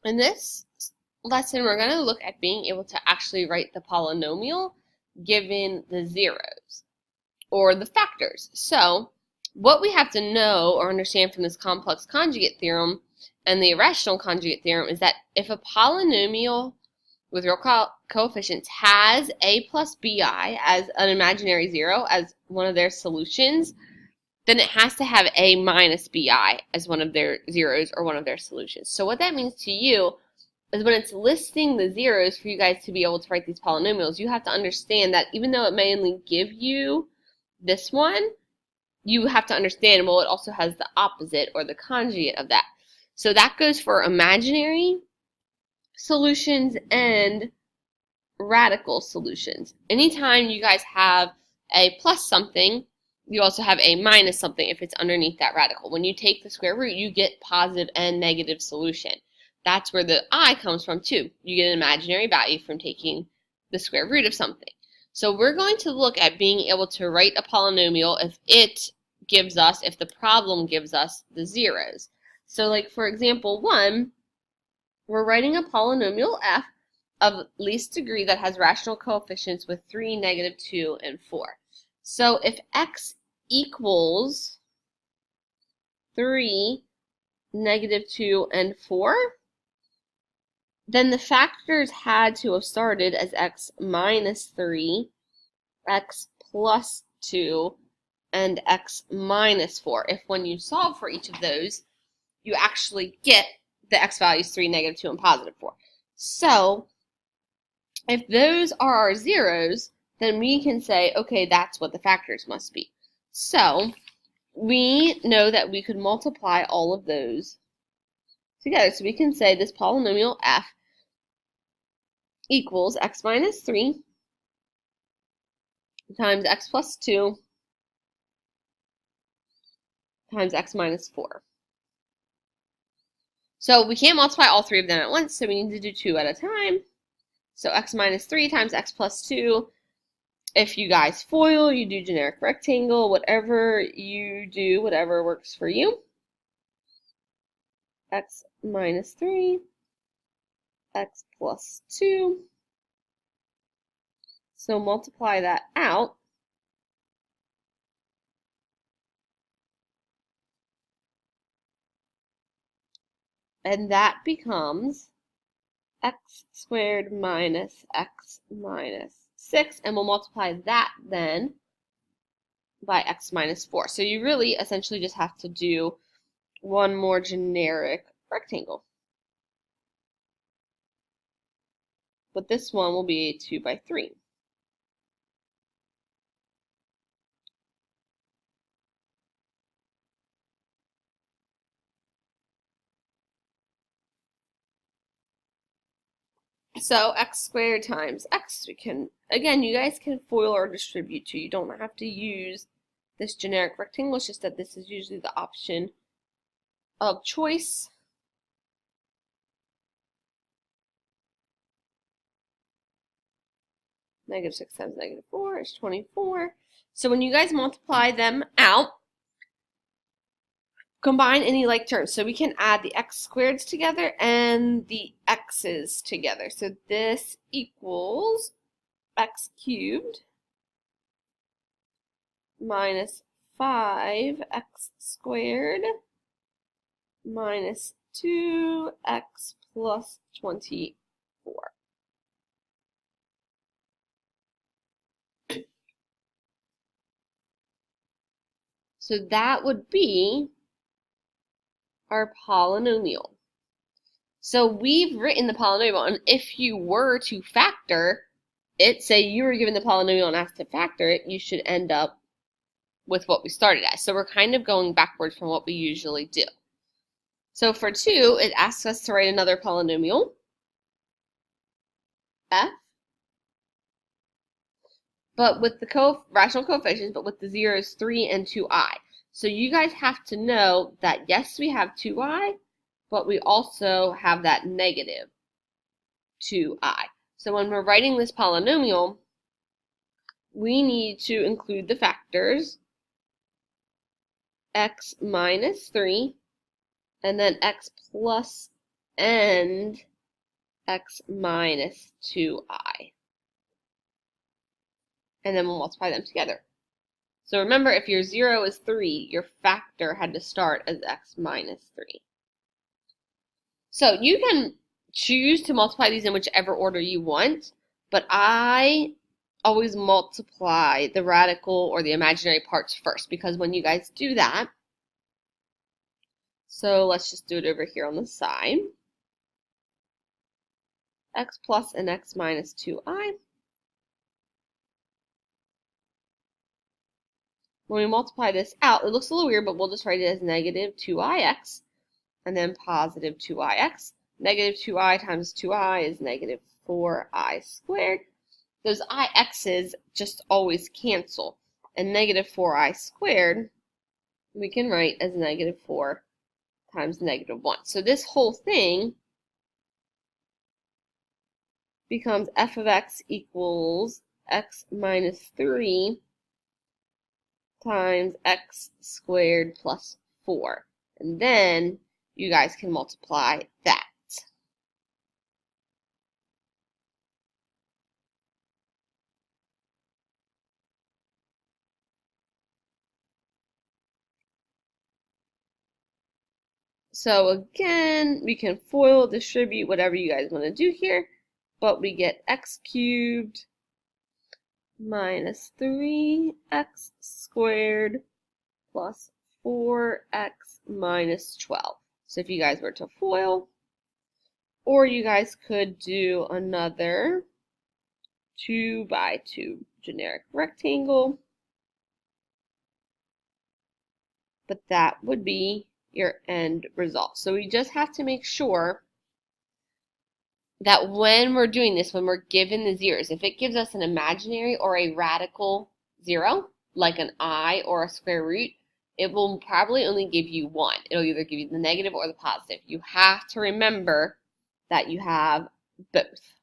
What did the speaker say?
In this lesson, we're going to look at being able to actually write the polynomial given the zeros or the factors. So what we have to know or understand from this complex conjugate theorem and the irrational conjugate theorem is that if a polynomial with real coefficients has a plus bi as an imaginary zero as one of their solutions, then it has to have a minus bi as one of their zeros or one of their solutions. So what that means to you is when it's listing the zeros for you guys to be able to write these polynomials, you have to understand that even though it may only give you this one, you have to understand, well, it also has the opposite or the conjugate of that. So that goes for imaginary solutions and radical solutions. Anytime you guys have a plus something, you also have a minus something if it's underneath that radical. When you take the square root, you get positive and negative solution. That's where the I comes from too. You get an imaginary value from taking the square root of something. So we're going to look at being able to write a polynomial if it gives us, if the problem gives us the zeros. So like for example 1, we're writing a polynomial f of least degree that has rational coefficients with 3, negative 2, and 4. So if x equals 3, negative 2, and 4, then the factors had to have started as x minus 3, x plus 2, and x minus 4. If when you solve for each of those, you actually get the x values 3, negative 2, and positive 4. So if those are our zeros, then we can say, okay, that's what the factors must be. So we know that we could multiply all of those together. So we can say this polynomial f equals x minus 3 times x plus 2 times x minus 4. So we can't multiply all three of them at once, so we need to do 2 at a time. So x minus 3 times x plus 2. If you guys FOIL, you do generic rectangle, whatever you do, whatever works for you. X minus 3, x plus 2. So multiply that out. And that becomes x squared minus x minus 6, and we'll multiply that then by x minus 4. So you really essentially just have to do one more generic rectangle. But this one will be 2 by 3. So x squared times x, we can, again, you guys can FOIL or distribute too. You don't have to use this generic rectangle. It's just that this is usually the option of choice. Negative 6 times negative 4 is 24. So when you guys multiply them out, combine any like terms. So we can add the x squareds together and the x's together. So this equals x cubed minus 5x squared minus 2x plus 24. So that would be our polynomial. So we've written the polynomial, and if you were to factor it, say you were given the polynomial and asked to factor it, you should end up with what we started at. So we're kind of going backwards from what we usually do. So for 2, it asks us to write another polynomial, f, but with the rational coefficients, but with the zeros 3 and 2i. So you guys have to know that yes, we have 2i, but we also have that negative 2i. So when we're writing this polynomial, we need to include the factors x minus 3 and then x plus and x minus 2i. And then we'll multiply them together. So remember, if your 0 is 3, your factor had to start as x minus 3. So you can choose to multiply these in whichever order you want, but I always multiply the radical or the imaginary parts first, because when you guys do that, so let's just do it over here on the side. X plus and x minus 2i. When we multiply this out, it looks a little weird, but we'll just write it as negative 2ix and then positive 2ix. Negative 2i times 2i is negative 4i squared. Those ix's just always cancel. And negative 4i squared we can write as negative 4 times negative 1. So this whole thing becomes f of x equals x minus 3 times x squared plus 4. And then you guys can multiply that. So again, we can FOIL, distribute, whatever you guys want to do here, but we get x cubed minus 3x squared plus 4x minus 12. So if you guys were to FOIL, or you guys could do another 2 by 2 generic rectangle, but that would be your end result. So we just have to make sure that when we're doing this, when we're given the zeros, if it gives us an imaginary or a radical 0, like an I or a square root, it will probably only give you one. It'll either give you the negative or the positive. You have to remember that you have both.